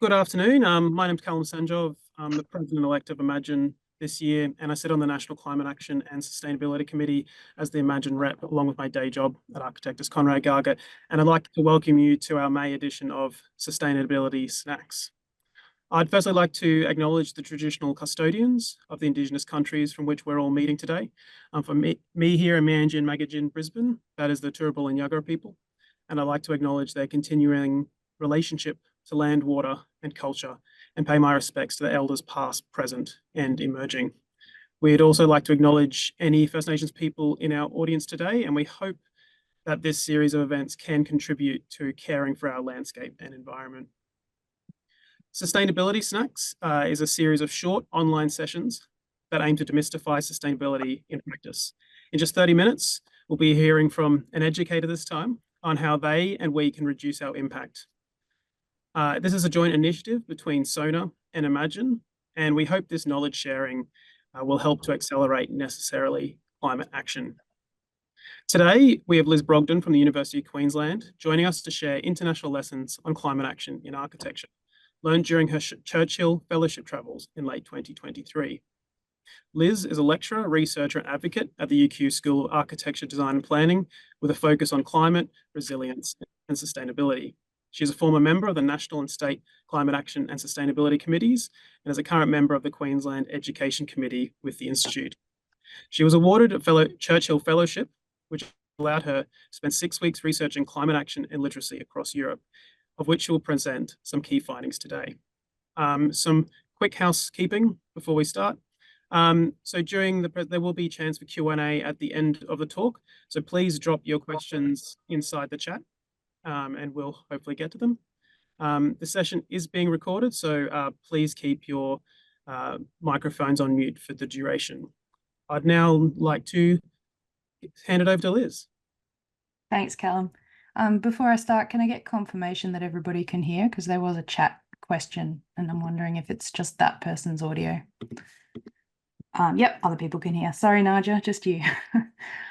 Good afternoon. My name's Callum Sanjov. I'm the President-elect of Imagine this year, and I sit on the National Climate Action and Sustainability Committee as the Imagine rep, along with my day job at Architectus Conrad Gargett. And I'd like to welcome you to our May edition of Sustainability Snacks. I'd firstly like to acknowledge the traditional custodians of the Indigenous countries from which we're all meeting today. For me here in Meanjin Magajin, Brisbane, that is the Turrbal and Yagara people. And I'd like to acknowledge their continuing relationship to land, water, and culture, and pay my respects to the elders past, present, and emerging. We'd also like to acknowledge any First Nations people in our audience today, and we hope that this series of events can contribute to caring for our landscape and environment. Sustainability Snacks is a series of short online sessions that aim to demystify sustainability in practice. In just 30 minutes, we'll be hearing from an educator this time on how they and we can reduce our impact. This is a joint initiative between SONA and Imagine, and we hope this knowledge sharing will help to accelerate necessarily climate action. Today, we have Liz Brogden from the University of Queensland joining us to share international lessons on climate action in architecture, learned during her Churchill Fellowship travels in late 2023. Liz is a lecturer, researcher, and advocate at the UQ School of Architecture, Design and Planning with a focus on climate, resilience, and sustainability. She is a former member of the National and State Climate Action and Sustainability Committees and is a current member of the Queensland Education Committee with the Institute. She was awarded a Churchill Fellowship, which allowed her to spend 6 weeks researching climate action and literacy across Europe, of which she will present some key findings today. Some quick housekeeping before we start. So there will be a chance for Q&A at the end of the talk. So please drop your questions inside the chat. And we'll hopefully get to them. The session is being recorded, so please keep your microphones on mute for the duration. I'd now like to hand it over to Liz. Thanks, Callum. Before I start, can I get confirmation that everybody can hear? Because there was a chat question, and I'm wondering if it's just that person's audio. Yep, other people can hear. Sorry, Naja, just you.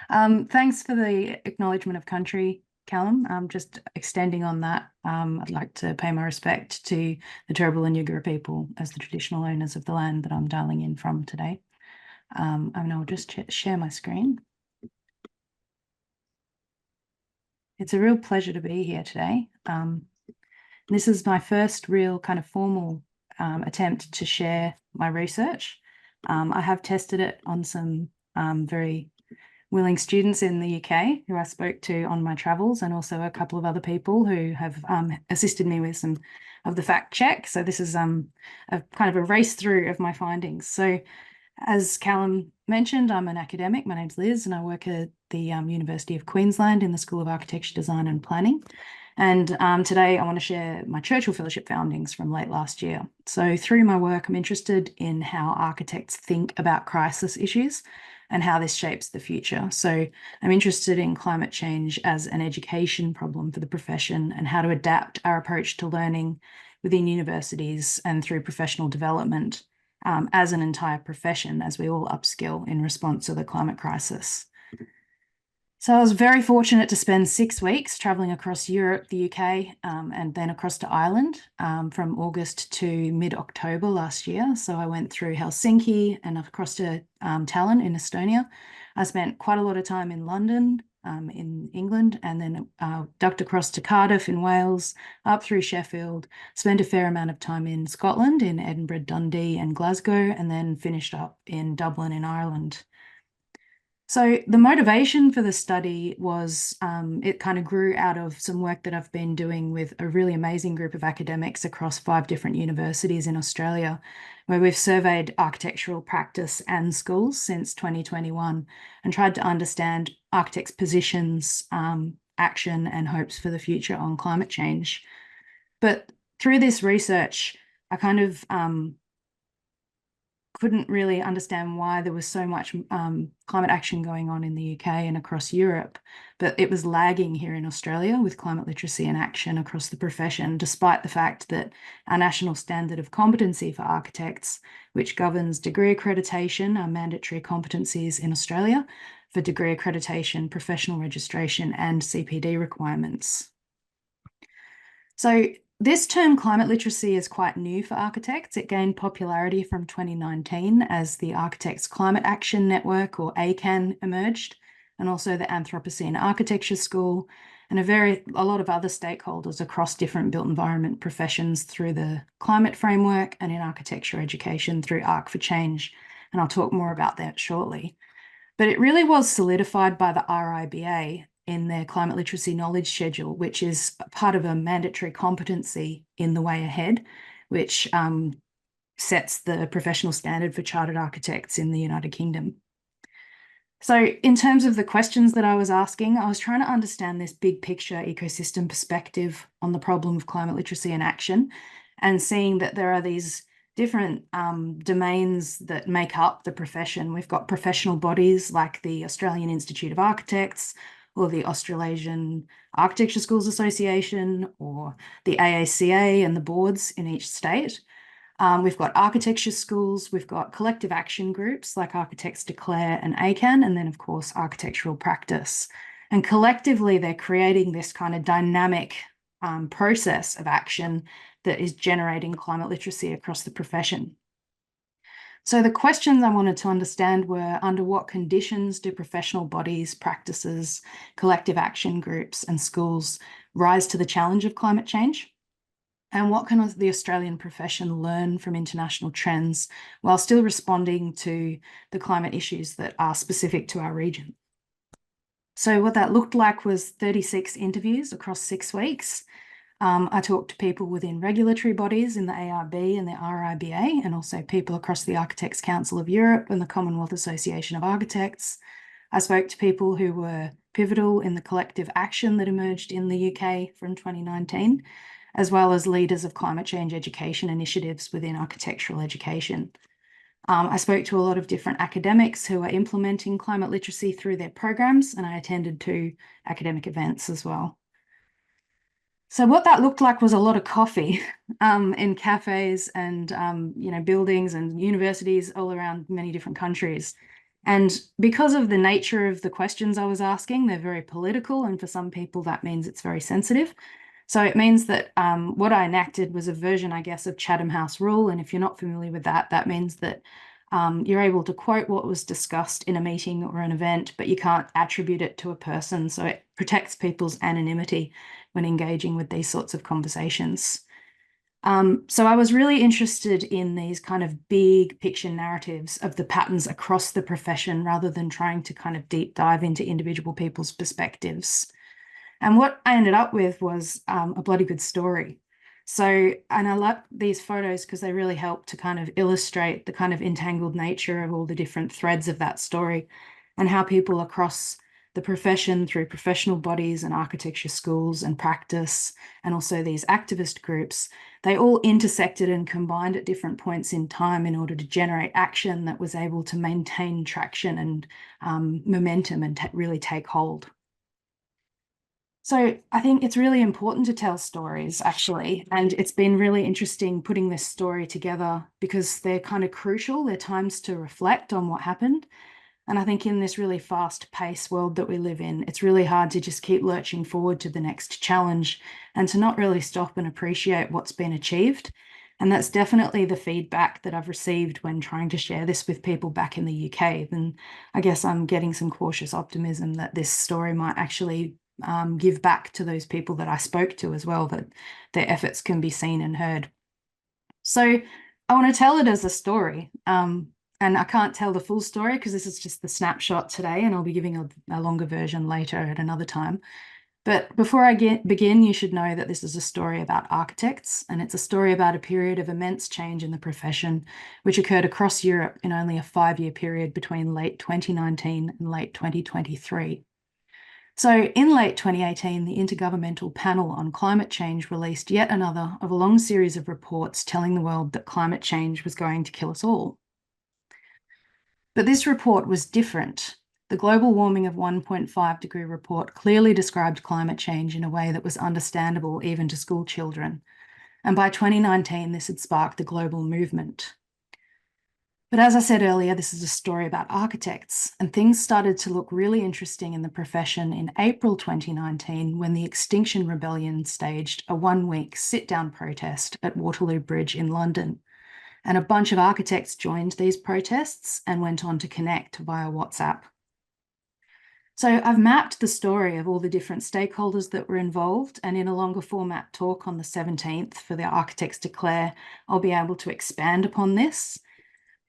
Thanks for the acknowledgement of country, Callum. Just extending on that, I'd like to pay my respect to the Turrbal and Yagara people as the traditional owners of the land that I'm dialing in from today. And I'll just share my screen. It's a real pleasure to be here today. This is my first real kind of formal attempt to share my research. I have tested it on some very willing students in the UK who I spoke to on my travels, and also a couple of other people who have assisted me with some of the fact check. So this is a kind of a race through of my findings. So as Callum mentioned, I'm an academic. My name's Liz, and I work at the University of Queensland in the School of Architecture, Design and Planning. And today I want to share my Churchill Fellowship findings from late last year. So through my work, I'm interested in how architects think about crisis issues and how this shapes the future. So I'm interested in climate change as an education problem for the profession and how to adapt our approach to learning within universities and through professional development as an entire profession as we all upskill in response to the climate crisis. So I was very fortunate to spend 6 weeks traveling across Europe, the UK, and then across to Ireland from August to mid-October last year. So I went through Helsinki and across to Tallinn in Estonia. I spent quite a lot of time in London, in England, and then ducked across to Cardiff in Wales, up through Sheffield, spent a fair amount of time in Scotland, in Edinburgh, Dundee, and Glasgow, and then finished up in Dublin in Ireland. So the motivation for the study was, it kind of grew out of some work that I've been doing with a really amazing group of academics across 5 different universities in Australia, where we've surveyed architectural practice and schools since 2021 and tried to understand architects' positions, action and hopes for the future on climate change. But through this research, I kind of couldn't really understand why there was so much climate action going on in the UK and across Europe, but it was lagging here in Australia with climate literacy and action across the profession, despite the fact that our national standard of competency for architects, which governs degree accreditation, our mandatory competencies in Australia for degree accreditation, professional registration, and CPD requirements. So This term climate literacy is quite new for architects. It gained popularity from 2019 as the Architects Climate Action Network, or ACAN, emerged, and also the Anthropocene Architecture School, and a lot of other stakeholders across different built environment professions through the climate framework and in architecture education through Arc for Change. And I'll talk more about that shortly. But it really was solidified by the RIBA in their climate literacy knowledge schedule, which is part of a mandatory competency in the way ahead, which sets the professional standard for chartered architects in the United Kingdom. So in terms of the questions that I was asking, I was trying to understand this big picture ecosystem perspective on the problem of climate literacy in action, and seeing that there are these different domains that make up the profession. We've got professional bodies like the Australian Institute of Architects, or the Australasian Architecture Schools Association, or the AACA and the boards in each state. We've got architecture schools, we've got collective action groups like Architects Declare and ACAN, and then of course architectural practice. And collectively they're creating this kind of dynamic process of action that is generating climate literacy across the profession. So the questions I wanted to understand were, under what conditions do professional bodies, practices, collective action groups and schools rise to the challenge of climate change? And what can the Australian profession learn from international trends while still responding to the climate issues that are specific to our region? So what that looked like was 36 interviews across 6 weeks. I talked to people within regulatory bodies in the ARB and the RIBA, and also people across the Architects Council of Europe and the Commonwealth Association of Architects. I spoke to people who were pivotal in the collective action that emerged in the UK from 2019, as well as leaders of climate change education initiatives within architectural education. I spoke to a lot of different academics who are implementing climate literacy through their programs, and I attended 2 academic events as well. So what that looked like was a lot of coffee in cafes and buildings and universities all around many different countries. And because of the nature of the questions I was asking, they're very political, and for some people that means it's very sensitive. So it means that what I enacted was a version, I guess, of Chatham House Rule. And if you're not familiar with that, that means that you're able to quote what was discussed in a meeting or an event, but you can't attribute it to a person. So it protects people's anonymity when engaging with these sorts of conversations. So I was really interested in these kind of big picture narratives of the patterns across the profession, rather than trying to kind of deep dive into individual people's perspectives. And what I ended up with was a bloody good story. So, and I like these photos because they really help to kind of illustrate the kind of entangled nature of all the different threads of that story, and how people across the profession, through professional bodies and architecture schools and practice, and also these activist groups, they all intersected and combined at different points in time in order to generate action that was able to maintain traction and momentum and really take hold. So I think it's really important to tell stories, actually, and it's been really interesting putting this story together because they're kind of crucial. They're times to reflect on what happened. And I think in this really fast-paced world that we live in, it's really hard to just keep lurching forward to the next challenge and to not really stop and appreciate what's been achieved. And that's definitely the feedback that I've received when trying to share this with people back in the UK. And I guess I'm getting some cautious optimism that this story might actually give back to those people that I spoke to as well, that their efforts can be seen and heard. So I want to tell it as a story. And I can't tell the full story because this is just the snapshot today, and I'll be giving a longer version later at another time. But before I begin, you should know that this is a story about architects, and it's a story about a period of immense change in the profession, which occurred across Europe in only a 5-year period between late 2019 and late 2023. So in late 2018, the Intergovernmental Panel on Climate Change released yet another of a long series of reports telling the world that climate change was going to kill us all. But this report was different. The Global Warming of 1.5 degree report clearly described climate change in a way that was understandable even to school children. And by 2019, this had sparked the global movement. But as I said earlier, this is a story about architects, and things started to look really interesting in the profession in April 2019 when the Extinction Rebellion staged a one-week sit-down protest at Waterloo Bridge in London. And a bunch of architects joined these protests and went on to connect via WhatsApp. So I've mapped the story of all the different stakeholders that were involved, and in a longer format talk on the 17th for the Architects Declare, I'll be able to expand upon this.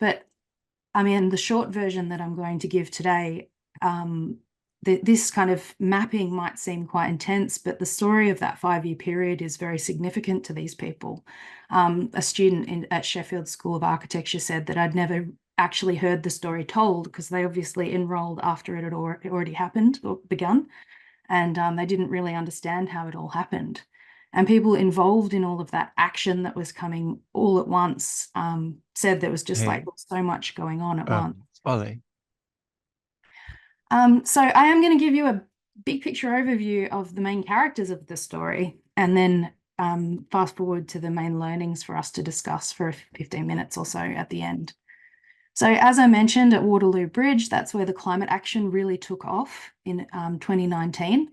But I mean, the short version that I'm going to give today, this kind of mapping might seem quite intense, but the story of that 5-year period is very significant to these people. A student at Sheffield School of Architecture said that I'd never actually heard the story told because they obviously enrolled after it had already happened or begun, and they didn't really understand how it all happened. And people involved in all of that action that was coming all at once said there was just like so much going on at once. Ollie. So I am going to give you a big picture overview of the main characters of the story, and then fast forward to the main learnings for us to discuss for 15 minutes or so at the end. So as I mentioned, at Waterloo Bridge, that's where the climate action really took off in 2019.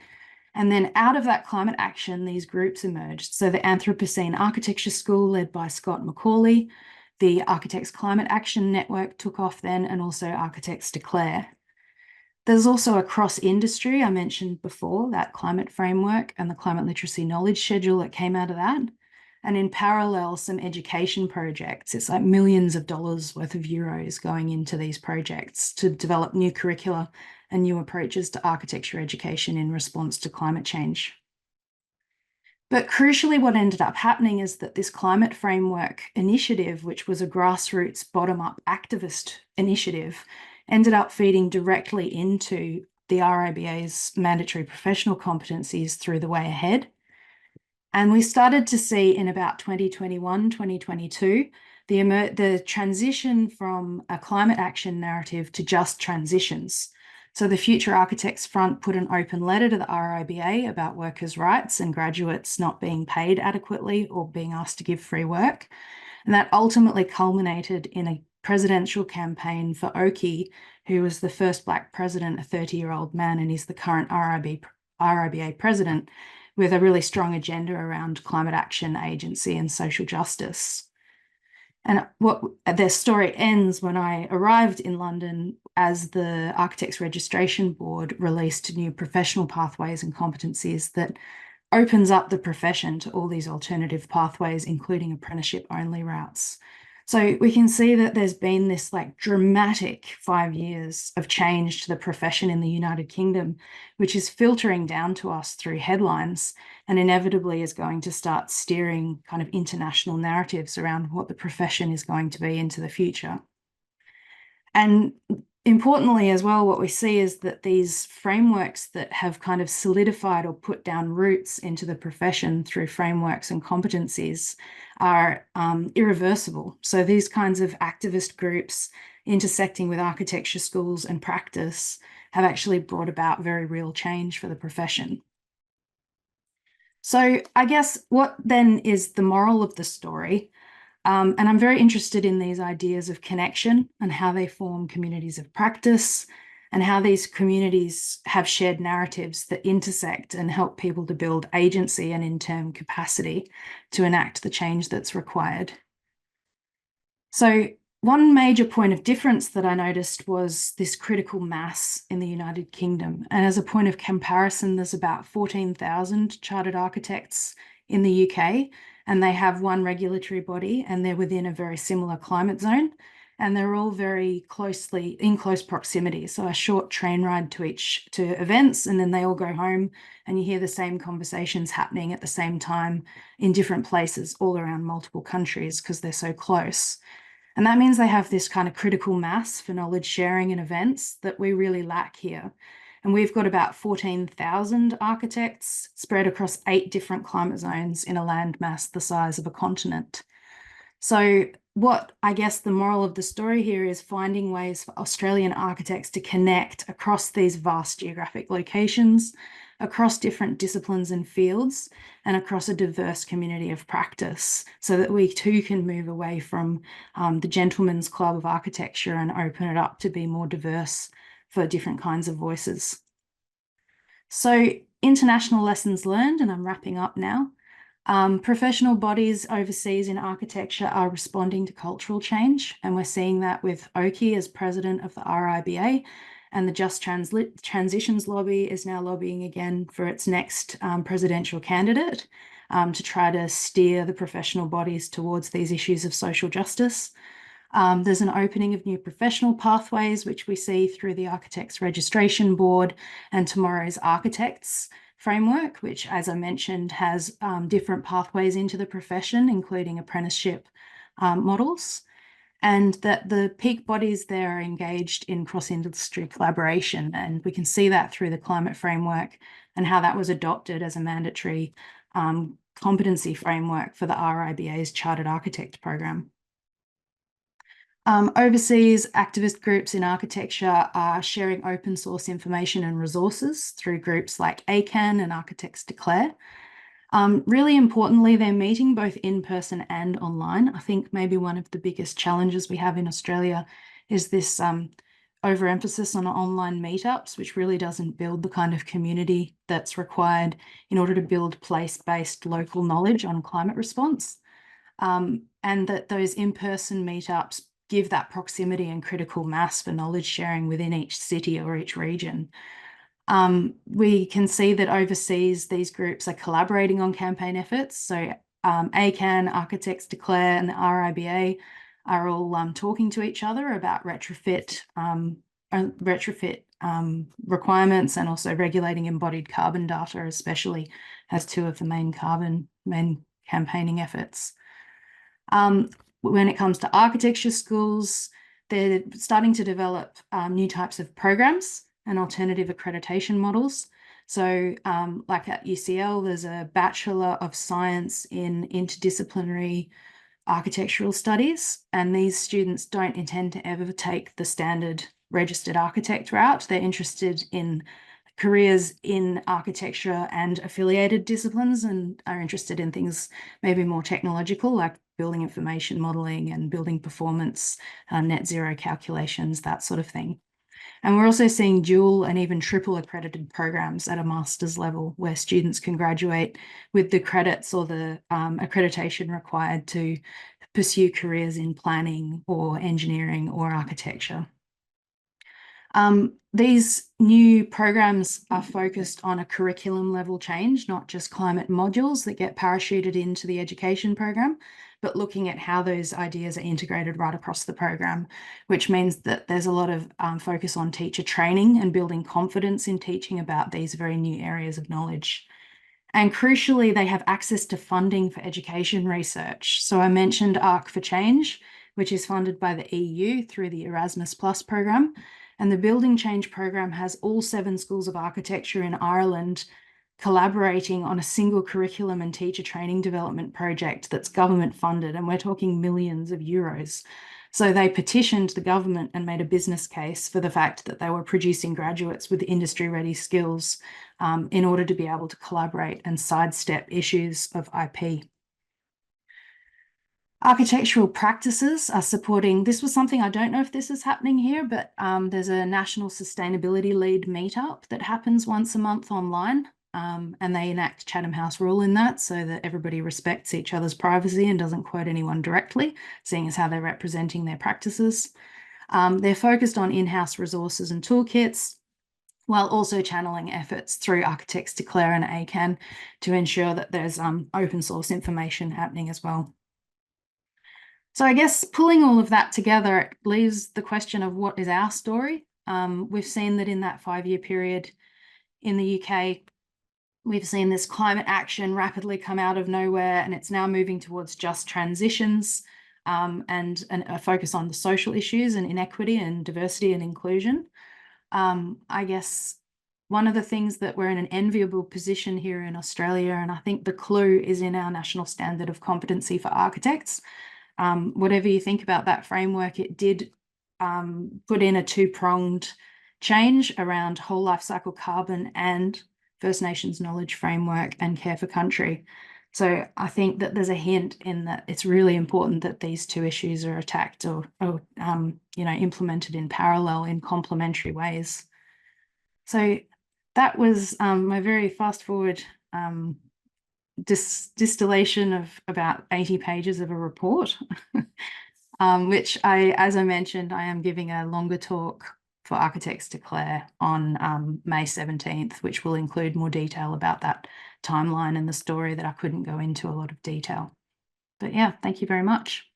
And then out of that climate action, these groups emerged. So the Anthropocene Architecture School, led by Scott Macaulay, the Architects Climate Action Network took off then, and also Architects Declare. There's also a cross-industry, I mentioned before, that climate framework and the climate literacy knowledge schedule that came out of that. And in parallel, some education projects. It's like millions of dollars worth of euros going into these projects to develop new curricula and new approaches to architecture education in response to climate change. But crucially, what ended up happening is that this climate framework initiative, which was a grassroots bottom-up activist initiative, ended up feeding directly into the RIBA's mandatory professional competencies through the way ahead. And we started to see in about 2021, 2022, the transition from a climate action narrative to just transitions. So the Future Architects Front put an open letter to the RIBA about workers' rights and graduates not being paid adequately or being asked to give free work. And that ultimately culminated in a presidential campaign for Oki, who was the first Black president, a 30-year-old man, and he's the current RIBA president, with a really strong agenda around climate action agency and social justice. And what their story ends when I arrived in London as the Architects Registration Board released new professional pathways and competencies that opens up the profession to all these alternative pathways, including apprenticeship-only routes. So we can see that there's been this like dramatic 5 years of change to the profession in the United Kingdom, which is filtering down to us through headlines and inevitably is going to start steering kind of international narratives around what the profession is going to be into the future. And importantly as well, what we see is that these frameworks that have kind of solidified or put down roots into the profession through frameworks and competencies are irreversible. So these kinds of activist groups intersecting with architecture schools and practice have actually brought about very real change for the profession. So I guess what then is the moral of the story? And I'm very interested in these ideas of connection and how they form communities of practice and how these communities have shared narratives that intersect and help people to build agency and in turn capacity to enact the change that's required. So one major point of difference that I noticed was this critical mass in the United Kingdom. And as a point of comparison, there's about 14,000 chartered architects in the UK, and they have one regulatory body and they're within a very similar climate zone. And they're all very closely in close proximity. So a short train ride to events, and then they all go home and you hear the same conversations happening at the same time in different places all around multiple countries because they're so close. And that means they have this kind of critical mass for knowledge sharing and events that we really lack here. And we've got about 14,000 architects spread across 8 different climate zones in a landmass the size of a continent. So what I guess the moral of the story here is finding ways for Australian architects to connect across these vast geographic locations, across different disciplines and fields and across a diverse community of practice, so that we too can move away from the gentleman's club of architecture and open it up to be more diverse for different kinds of voices. So international lessons learned, and I'm wrapping up now. Professional bodies overseas in architecture are responding to cultural change, and we're seeing that with Oki as president of the RIBA, and the Just Transitions Lobby is now lobbying again for its next presidential candidate to try to steer the professional bodies towards these issues of social justice. There's an opening of new professional pathways, which we see through the Architects Registration Board and tomorrow's Architects framework, which, as I mentioned, has different pathways into the profession, including apprenticeship models, and that the peak bodies there are engaged in cross-industry collaboration. And we can see that through the climate framework and how that was adopted as a mandatory competency framework for the RIBA's Chartered Architect program. Overseas, activist groups in architecture are sharing open source information and resources through groups like ACAN and Architects Declare. Really importantly, they're meeting both in person and online. I think maybe one of the biggest challenges we have in Australia is this overemphasis on online meetups, which really doesn't build the kind of community that's required in order to build place-based local knowledge on climate response. And that those in-person meetups give that proximity and critical mass for knowledge sharing within each city or each region. We can see that overseas, these groups are collaborating on campaign efforts. So ACAN, Architects Declare, and the RIBA are all talking to each other about retrofit requirements, and also regulating embodied carbon data, especially as two of the main campaigning efforts. When it comes to architecture schools, they're starting to develop new types of programs and alternative accreditation models. So like at UCL, there's a Bachelor of Science in Interdisciplinary Architectural Studies, and these students don't intend to ever take the standard registered architect route. They're interested in careers in architecture and affiliated disciplines, and are interested in things maybe more technological, like building information modeling and building performance, net zero calculations, that sort of thing. And we're also seeing dual and even triple accredited programs at a master's level, where students can graduate with the credits or the accreditation required to pursue careers in planning or engineering or architecture. These new programs are focused on a curriculum level change, not just climate modules that get parachuted into the education program, but looking at how those ideas are integrated right across the program, which means that there's a lot of focus on teacher training and building confidence in teaching about these very new areas of knowledge. And crucially, they have access to funding for education research. So I mentioned Arc for Change, which is funded by the EU through the Erasmus Plus program. And the Building Change program has all 7 schools of architecture in Ireland collaborating on a single curriculum and teacher training development project that's government funded, and we're talking millions of euros. So they petitioned the government and made a business case for the fact that they were producing graduates with industry-ready skills in order to be able to collaborate and sidestep issues of IP. Architectural practices are supporting, this was something, I don't know if this is happening here, but there's a National Sustainability Lead meetup that happens once a month online, and they enact Chatham House rule in that, so that everybody respects each other's privacy and doesn't quote anyone directly, seeing as how they're representing their practices. They're focused on in-house resources and toolkits, while also channeling efforts through Architects Declare and ACAN to ensure that there's open source information happening as well. So I guess pulling all of that together, it leaves the question of what is our story. We've seen that in that 5-year period in the UK, we've seen this climate action rapidly come out of nowhere, and it's now moving towards just transitions and a focus on the social issues and inequity and diversity and inclusion. I guess one of the things that we're in an enviable position here in Australia, and I think the clue is in our national standard of competency for architects. Whatever you think about that framework, it did put in a 2-pronged change around whole life cycle carbon and First Nations knowledge framework, and care for country. So I think that there's a hint in that it's really important that these two issues are attacked or implemented in parallel in complementary ways. So that was my very fast forward distillation of about 80 pages of a report, which as I mentioned, I am giving a longer talk for Architects Declare on May 17th, which will include more detail about that timeline and the story that I couldn't go into a lot of detail. But yeah, thank you very much.